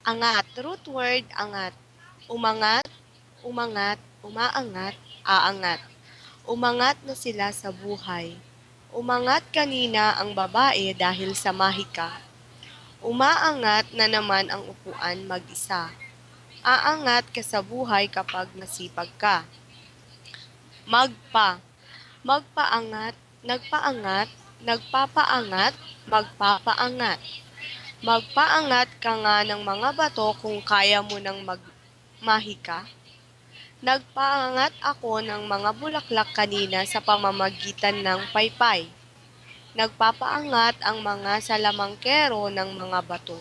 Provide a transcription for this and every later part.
Angat, root word, angat. Umangat, umangat, umaangat, aangat. Umangat na sila sa buhay. Umangat kanina ang babae dahil sa mahika. Umaangat na naman ang upuan mag-isa. Aangat ka sa buhay kapag masipag ka. Magpa, magpaangat, nagpaangat, nagpapaangat, magpapaangat. Magpaangat ka nga ng mga bato kung kaya mo nang magmahika. Nagpaangat ako ng mga bulaklak kanina sa pamamagitan ng paypay. Nagpapaangat ang mga salamangkero ng mga bato.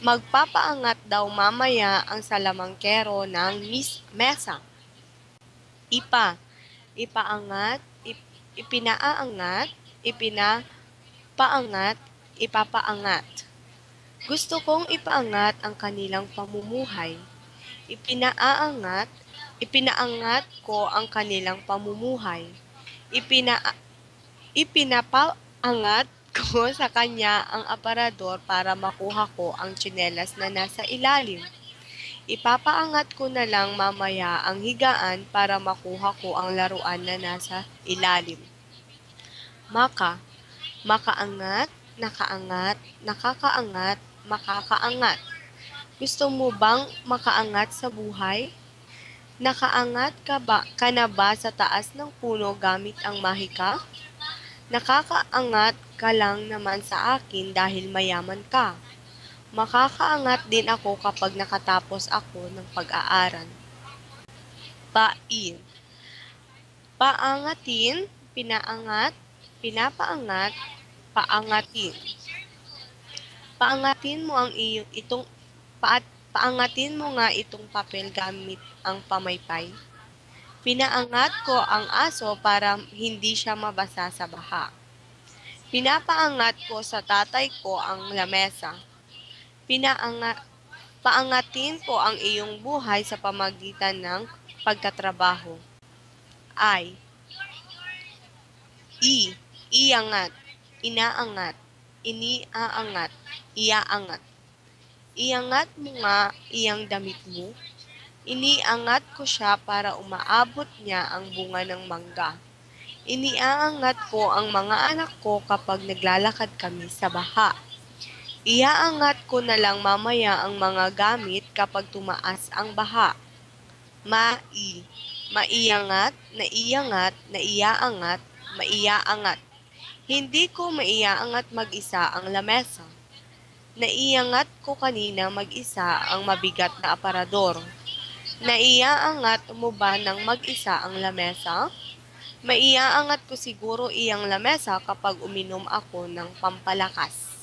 Magpapaangat daw mamaya ang salamangkero ng mesa. Ipa, ipaangat, ipinaaangat, ipinapaangat, ipapaangat. Gusto kong ipaangat ang kanilang pamumuhay. Ipinaangat ko ang kanilang pamumuhay. Ipinapaangat ko sa kanya ang aparador para makuha ko ang tsinelas na nasa ilalim. Ipapaangat ko na lang mamaya ang higaan para makuha ko ang laruan na nasa ilalim. Makaangat, nakaangat, nakakaangat, makakaangat. Gusto mo bang makaangat sa buhay? Nakaangat ka na ba sa taas ng puno gamit ang mahika? Nakakaangat ka lang naman sa akin dahil mayaman ka. Makakaangat din ako kapag nakatapos ako ng pag-aaral. Pain. Paangatin, pinaangat, pinapaangat, paangatin. Paangatin mo paangatin mo nga itong papel gamit ang pamaypay. Pinaangat ko ang aso para hindi siya mabasa sa baha. Pinapaangat ko sa tatay ko ang lamesa. Paangatin ko ang iyong buhay sa pamagitan ng pagtatrabaho. Iangat, inaangat, iniaangat, iaangat. Iangat mo nga iyang damit mo. Iniangat ko siya para umaabot niya ang bunga ng mangga. Iniaangat ko ang mga anak ko kapag naglalakad kami sa baha. Iaangat ko na lang mamaya ang mga gamit kapag tumaas ang baha. Maiangat, naiangat, naiaangat, maiaangat. Hindi ko maiaangat mag-isa ang lamesa. Naiangat ko kanina mag-isa ang mabigat na aparador. Naiaangat mo ba ng mag-isa ang lamesa? Maiaangat ko siguro iyang lamesa kapag uminom ako ng pampalakas.